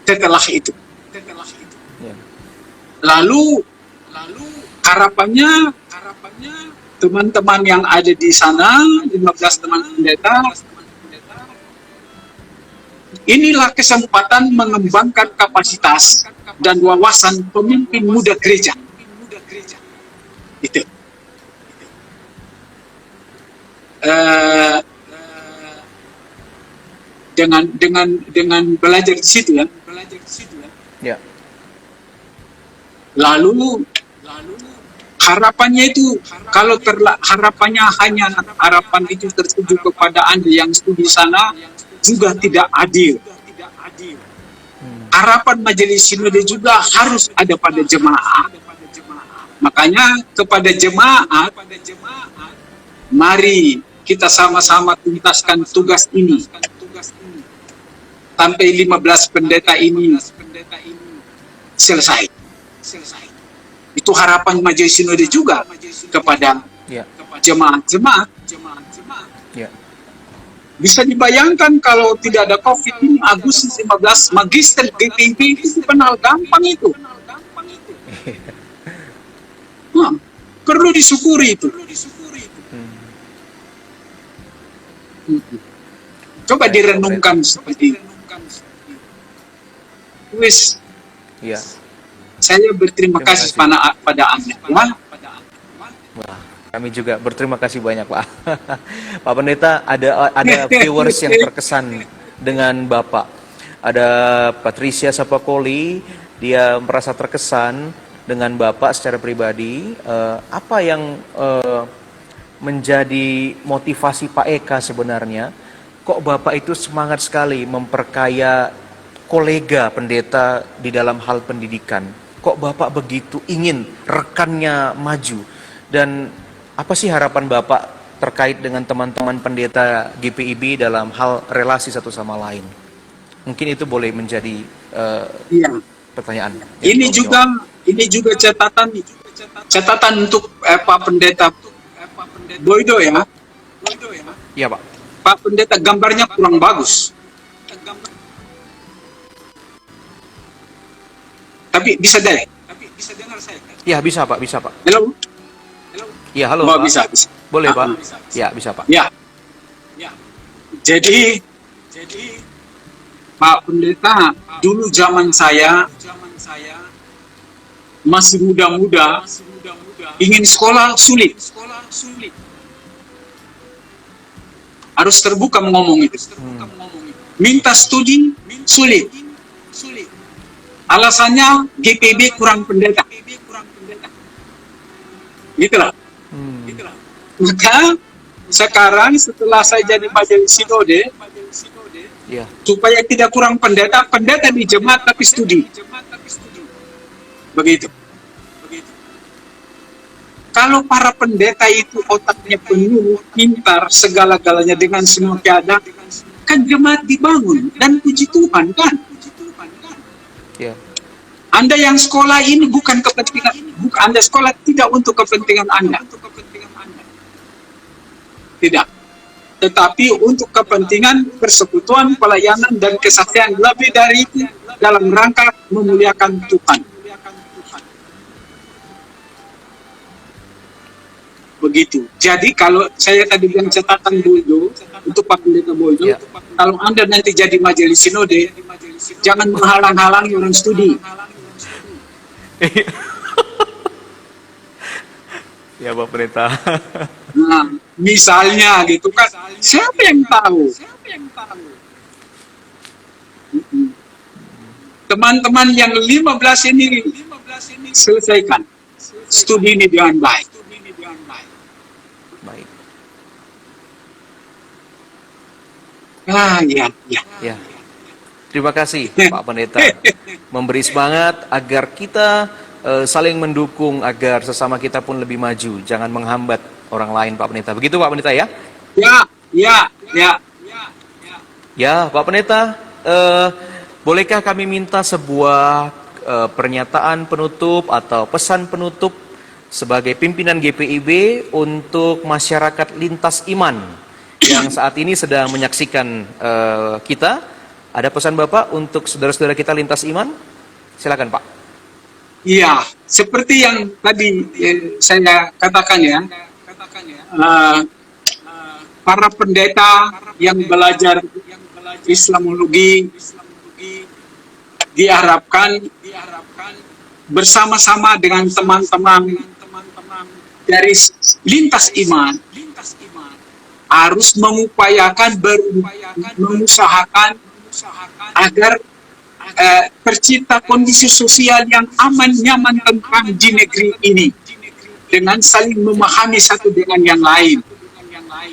Setelah itu. ya. Lalu harapannya teman-teman yang ada di sana, 15 teman pendeta, inilah kesempatan mengembangkan kapasitas dan wawasan pemimpin muda gereja. Itu. Dengan belajar di situ ya. Ya. Lalu harapannya itu kalau harapannya hanya harapan itu tertuju kepada Anda yang studi sana juga tidak adil. Harapan Majelis Sinode juga harus ada pada jemaat. Makanya kepada jemaat, mari kita sama-sama tuntaskan tugas ini. Sampai 15 pendeta ini selesai. Itu harapan Majelis Sinode juga kepada Ya. jemaat-jemaat. Ya. Bisa dibayangkan kalau tidak ada COVID ini, Agustus 15, Magister GPIB itu kenal gampang itu. Perlu disyukuri itu. Coba direnungkan seperti itu. Wis, Ya. saya berterima Terima kasih kasih. pada Anda. Ya. Wah, kami juga berterima kasih banyak, Pak. Pak Pendeta, ada viewers yang terkesan dengan Bapak. Ada Patricia Sapakoli, dia merasa terkesan dengan Bapak secara pribadi. Apa yang menjadi motivasi Pak Eka sebenarnya? Kok Bapak itu semangat sekali memperkaya kolega pendeta di dalam hal pendidikan? Kok Bapak begitu ingin rekannya maju? Dan apa sih harapan Bapak terkait dengan teman-teman pendeta GPIB dalam hal relasi satu sama lain? Mungkin itu boleh menjadi Iya. pertanyaan. Ini juga catatan untuk Pak Pendeta Boydo ya. Iya, Pak. Pak Pendeta gambarnya kurang bagus. Tapi bisa dengar. Ya, bisa, Pak. Bisa, Pak. Halo? Ya, halo, Oh, Pak. bisa. Boleh, Pak? Bisa. Ya, bisa, Pak. Ya. Jadi Pak Pendeta, dulu zaman saya masih muda-muda, ingin sekolah sulit. Harus terbuka ngomong itu. Minta studi sulit. Alasannya GPB kurang pendeta. Gitulah. Maka sekarang setelah saya jadi Majelis Sinode, Ya. supaya tidak kurang pendeta di jemaat tapi studi. Begitu. Kalau para pendeta itu otaknya penuh, pintar, segala-galanya dengan semua keadaan, kan jemaat dibangun dan puji Tuhan kan. Ya. Anda yang sekolah ini bukan kepentingan, Anda sekolah tidak untuk kepentingan Anda. Tidak. Tetapi untuk kepentingan persekutuan, pelayanan, dan kesaksian lebih dari itu dalam rangka memuliakan Tuhan. Begitu. Jadi kalau saya tadi bilang catatan Boldo, untuk Pak Pendeta Boldo, Ya. kalau Anda nanti jadi majelis sinode, jangan menghalang-halangi orang studi. Ya Pak Pendeta. Nah, misalnya gitu kan, siapa yang tahu? Mm-mm. Teman-teman yang 15 ini selesaikan studi ini dengan baik. Baik. Ya. Ya. Terima kasih Pak Pendeta. Memberi semangat agar kita saling mendukung agar sesama kita pun lebih maju. Jangan menghambat orang lain Pak Pendeta. Begitu Pak Pendeta ya? Ya. Ya Pak Pendeta, bolehkah kami minta sebuah pernyataan penutup atau pesan penutup sebagai pimpinan GPIB untuk masyarakat lintas iman yang saat ini sedang menyaksikan kita? Ada pesan Bapak untuk saudara-saudara kita lintas iman? Silakan Pak. Iya, seperti yang tadi saya katakan ya, para pendeta yang belajar Islamologi diharapkan bersama-sama dengan teman-teman dari lintas iman harus mengusahakan agar tercipta kondisi sosial yang aman, nyaman, tentram di negeri ini dengan saling memahami satu dengan yang lain,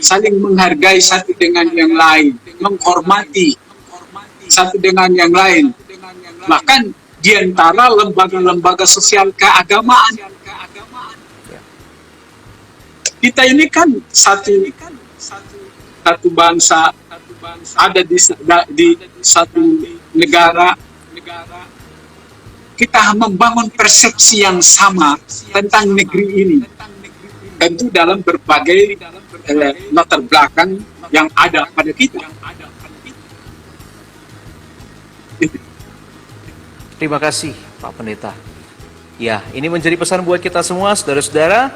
saling menghargai satu dengan yang lain, menghormati satu dengan yang lain. Bahkan di antara lembaga-lembaga sosial keagamaan. Kita ini kan satu bangsa, ada di satu negara. Kita membangun persepsi yang sama tentang negeri ini. Tentu dalam berbagai latar belakang yang ada pada kita. Terima kasih Pak Pendeta. Ya, ini menjadi pesan buat kita semua, saudara-saudara,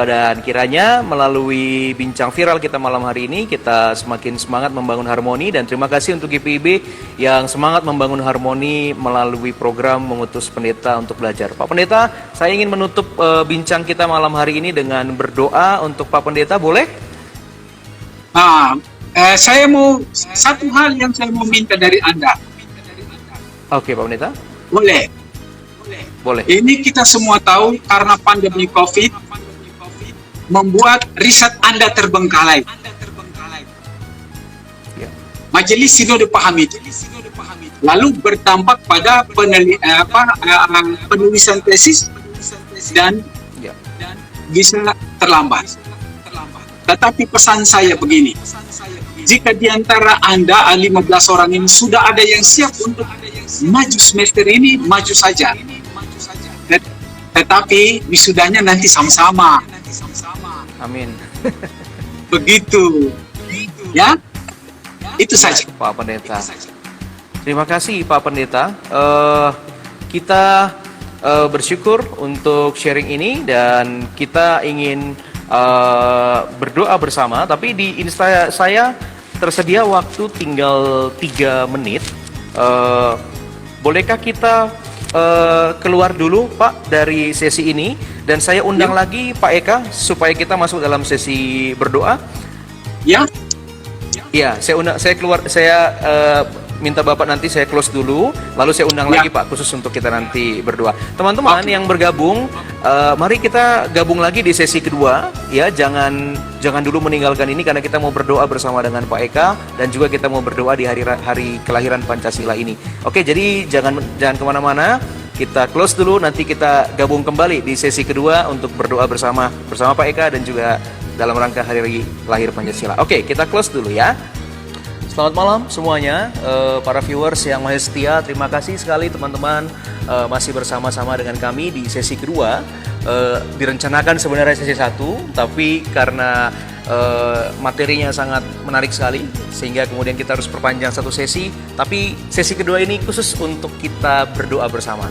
dan kiranya melalui bincang viral kita malam hari ini, kita semakin semangat membangun harmoni, dan terima kasih untuk GPIB yang semangat membangun harmoni melalui program mengutus pendeta untuk belajar. Pak Pendeta, saya ingin menutup bincang kita malam hari ini dengan berdoa untuk Pak Pendeta, boleh? Saya mau, satu hal yang saya mau minta dari Anda. Oke, Pak Pendeta. Boleh. Ini kita semua tahu karena pandemi COVID membuat riset Anda terbengkalai. Ya. Majelis Sinode pahami itu. Lalu berdampak pada penulisan tesis dan bisa terlambat. Tetapi pesan saya begini, jika di antara Anda 15 orang ini sudah ada yang siap untuk maju semester ini, maju saja. Tetapi wisudanya nanti sama-sama. Amin. Begitu. Ya, itu saja. Pak Pendeta. Terima kasih Pak Pendeta. Kita bersyukur untuk sharing ini dan kita ingin berdoa bersama. Tapi di Insta saya tersedia waktu tinggal 3 menit. Bolehkah kita keluar dulu Pak dari sesi ini dan saya undang lagi Pak Eka supaya kita masuk dalam sesi berdoa? Ya. Ya, saya keluar, saya minta Bapak nanti saya close dulu, lalu saya undang lagi Pak khusus untuk kita nanti berdoa. Teman-teman yang bergabung, mari kita gabung lagi di sesi kedua, ya. Jangan dulu meninggalkan ini karena kita mau berdoa bersama dengan Pak Eka dan juga kita mau berdoa di hari kelahiran Pancasila ini. Oke, jadi jangan kemana-mana. Kita close dulu, nanti kita gabung kembali di sesi kedua untuk berdoa bersama Pak Eka dan juga dalam rangka hari lahir Pancasila. Oke, kita close dulu ya. Selamat malam semuanya, para viewers yang masih setia. Terima kasih sekali teman-teman masih bersama-sama dengan kami di sesi kedua. Direncanakan sebenarnya sesi 1, tapi karena materinya sangat menarik sekali, sehingga kemudian kita harus perpanjang 1 sesi. Tapi sesi kedua ini khusus untuk kita berdoa bersama.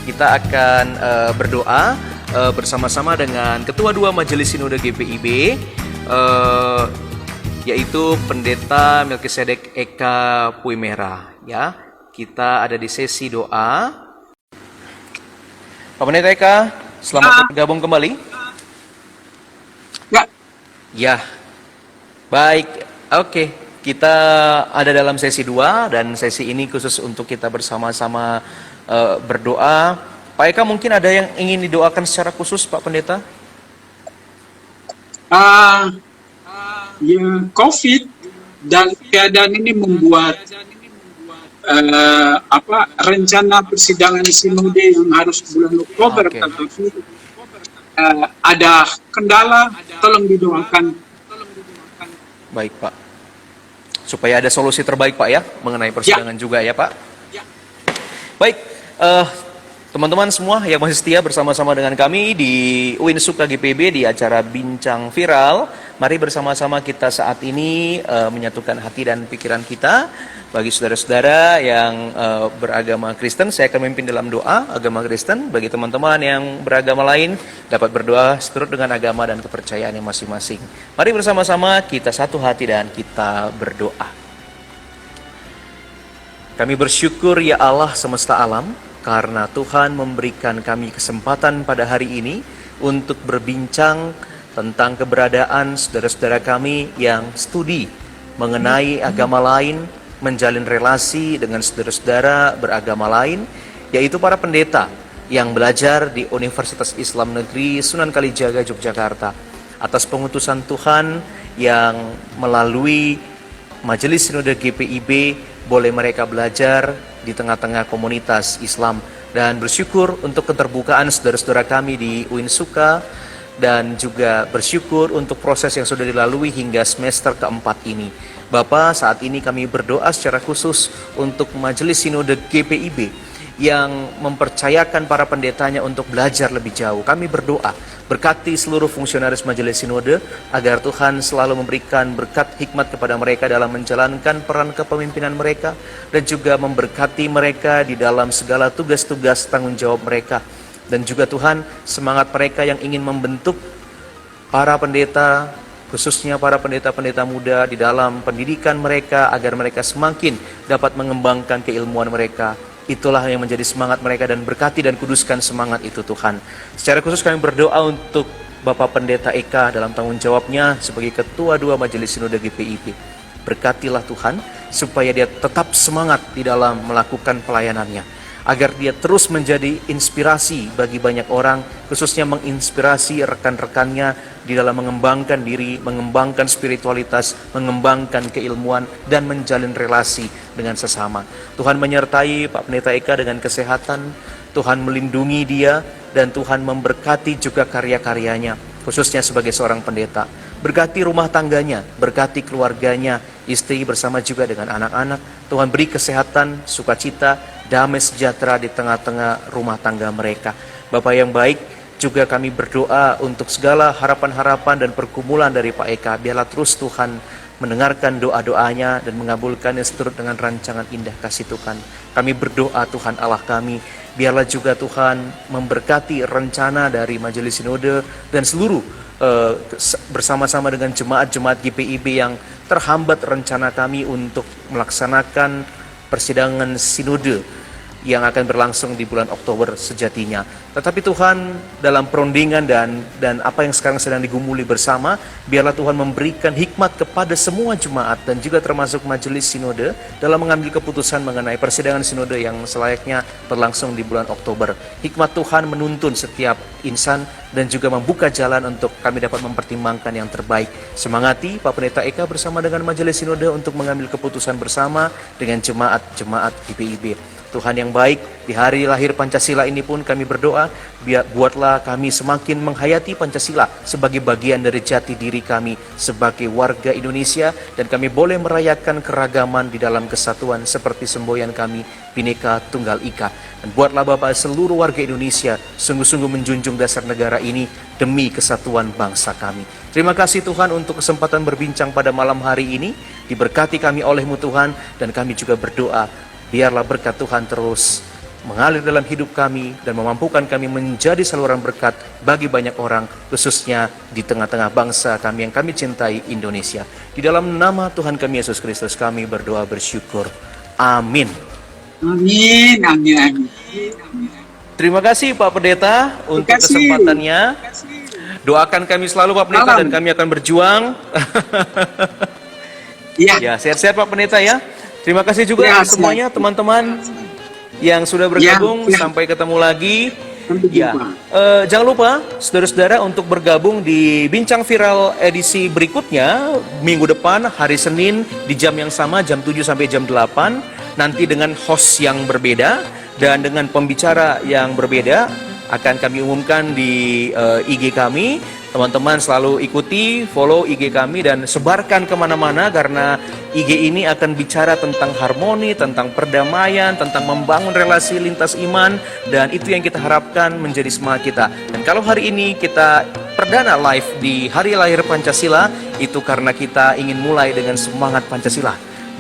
Kita akan berdoa bersama-sama dengan Ketua 2 Majelis Sinode GPIB, yaitu Pendeta Melkisedek Eka Puimera. Ya, kita ada di sesi doa. Pak Pendeta Eka, selamat bergabung kembali. Ya, Ya, baik. Oke, kita ada dalam sesi 2 dan sesi ini khusus untuk kita bersama-sama berdoa. Pak Eka, mungkin ada yang ingin didoakan secara khusus, Pak Pendeta? ya COVID dan keadaan ini membuat rencana persidangan sinode yang harus bulan Oktober, Oke. tetapi ada kendala, tolong didoakan. Baik, Pak. Supaya ada solusi terbaik, Pak, ya, mengenai persidangan juga ya, Pak. Baik, teman-teman semua yang masih setia bersama-sama dengan kami di UIN Suka GPIB di acara Bincang Viral, mari bersama-sama kita saat ini menyatukan hati dan pikiran kita. Bagi saudara-saudara yang beragama Kristen, saya akan memimpin dalam doa agama Kristen. Bagi teman-teman yang beragama lain, dapat berdoa seturut dengan agama dan kepercayaannya masing-masing. Mari bersama-sama kita satu hati dan kita berdoa. Kami bersyukur ya Allah semesta alam, karena Tuhan memberikan kami kesempatan pada hari ini untuk berbincang tentang keberadaan saudara-saudara kami yang studi mengenai agama lain, menjalin relasi dengan saudara-saudara beragama lain, yaitu para pendeta yang belajar di Universitas Islam Negeri Sunan Kalijaga, Yogyakarta. Atas pengutusan Tuhan yang melalui Majelis Sinode GPIB, boleh mereka belajar di tengah-tengah komunitas Islam, dan bersyukur untuk keterbukaan saudara-saudara kami di UIN Suka, dan juga bersyukur untuk proses yang sudah dilalui hingga semester keempat ini. Bapak, saat ini kami berdoa secara khusus untuk Majelis Sinode GPIB yang mempercayakan para pendetanya untuk belajar lebih jauh. Kami berdoa, berkati seluruh fungsionaris Majelis Sinode agar Tuhan selalu memberikan berkat hikmat kepada mereka dalam menjalankan peran kepemimpinan mereka, dan juga memberkati mereka di dalam segala tugas-tugas tanggung jawab mereka. Dan juga Tuhan, semangat mereka yang ingin membentuk para pendeta, khususnya para pendeta-pendeta muda di dalam pendidikan mereka, agar mereka semakin dapat mengembangkan keilmuan mereka. Itulah yang menjadi semangat mereka, dan berkati dan kuduskan semangat itu Tuhan. Secara khusus kami berdoa untuk Bapak Pendeta Eka dalam tanggung jawabnya sebagai Ketua 2 Majelis Sinode GPIB. Berkatilah Tuhan supaya dia tetap semangat di dalam melakukan pelayanannya, agar dia terus menjadi inspirasi bagi banyak orang, khususnya menginspirasi rekan-rekannya di dalam mengembangkan diri, mengembangkan spiritualitas, mengembangkan keilmuan, dan menjalin relasi dengan sesama. Tuhan menyertai Pak Pendeta Eka dengan kesehatan, Tuhan melindungi dia, dan Tuhan memberkati juga karya-karyanya, khususnya sebagai seorang pendeta. Berkati rumah tangganya, berkati keluarganya, istri bersama juga dengan anak-anak. Tuhan beri kesehatan, sukacita, damai sejahtera di tengah-tengah rumah tangga mereka. Bapak yang baik, juga kami berdoa untuk segala harapan-harapan dan pergumulan dari Pak Eka. Biarlah terus Tuhan mendengarkan doa-doanya dan mengabulkannya seturut dengan rancangan indah kasih Tuhan. Kami berdoa Tuhan Allah kami, biarlah juga Tuhan memberkati rencana dari Majelis Sinode dan seluruh bersama-sama dengan jemaat-jemaat GPIB yang terhambat rencana kami untuk melaksanakan persidangan sinode yang akan berlangsung di bulan Oktober sejatinya. Tetapi Tuhan, dalam perundingan dan apa yang sekarang sedang digumuli bersama, biarlah Tuhan memberikan hikmat kepada semua jemaat dan juga termasuk Majelis Sinode dalam mengambil keputusan mengenai persidangan sinode yang selayaknya berlangsung di bulan Oktober. Hikmat Tuhan menuntun setiap insan dan juga membuka jalan untuk kami dapat mempertimbangkan yang terbaik. Semangati Pak Pendeta Eka bersama dengan Majelis Sinode untuk mengambil keputusan bersama dengan jemaat-jemaat GPIB. Tuhan yang baik, di hari lahir Pancasila ini pun kami berdoa, buatlah kami semakin menghayati Pancasila sebagai bagian dari jati diri kami sebagai warga Indonesia, dan kami boleh merayakan keragaman di dalam kesatuan seperti semboyan kami, Bhinneka Tunggal Ika. Dan buatlah Bapak seluruh warga Indonesia sungguh-sungguh menjunjung dasar negara ini demi kesatuan bangsa kami. Terima kasih Tuhan untuk kesempatan berbincang pada malam hari ini. Diberkati kami oleh-Mu Tuhan, dan kami juga berdoa, biarlah berkat Tuhan terus mengalir dalam hidup kami dan memampukan kami menjadi saluran berkat bagi banyak orang, khususnya di tengah-tengah bangsa kami yang kami cintai, Indonesia. Di dalam nama Tuhan kami Yesus Kristus kami berdoa bersyukur. Amin. Amin, amin, amin. Terima kasih Pak Pendeta untuk kasih. kesempatannya. Doakan kami selalu Pak Pendeta dan kami akan berjuang. Ya, Ya, sehat-sehat Pak Pendeta ya. Terima kasih juga Ya, semuanya teman-teman yang sudah bergabung. Ya. Sampai ketemu lagi. Sampai Ya, jumpa. jangan lupa saudara-saudara untuk bergabung di Bincang Viral edisi berikutnya minggu depan hari Senin di jam yang sama jam 7 sampai jam 8 nanti dengan host yang berbeda dan dengan pembicara yang berbeda akan kami umumkan di IG kami. Teman-teman selalu ikuti, follow IG kami dan sebarkan kemana-mana karena IG ini akan bicara tentang harmoni, tentang perdamaian, tentang membangun relasi lintas iman dan itu yang kita harapkan menjadi semangat kita. Dan kalau hari ini kita perdana live di Hari Lahir Pancasila itu karena kita ingin mulai dengan semangat Pancasila.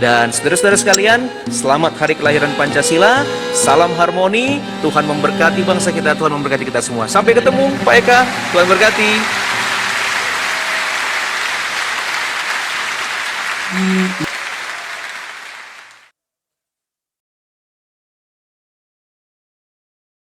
Dan saudara-saudara sekalian, selamat hari kelahiran Pancasila, salam harmoni, Tuhan memberkati bangsa kita, Tuhan memberkati kita semua. Sampai ketemu Pak Eka, Tuhan berkati.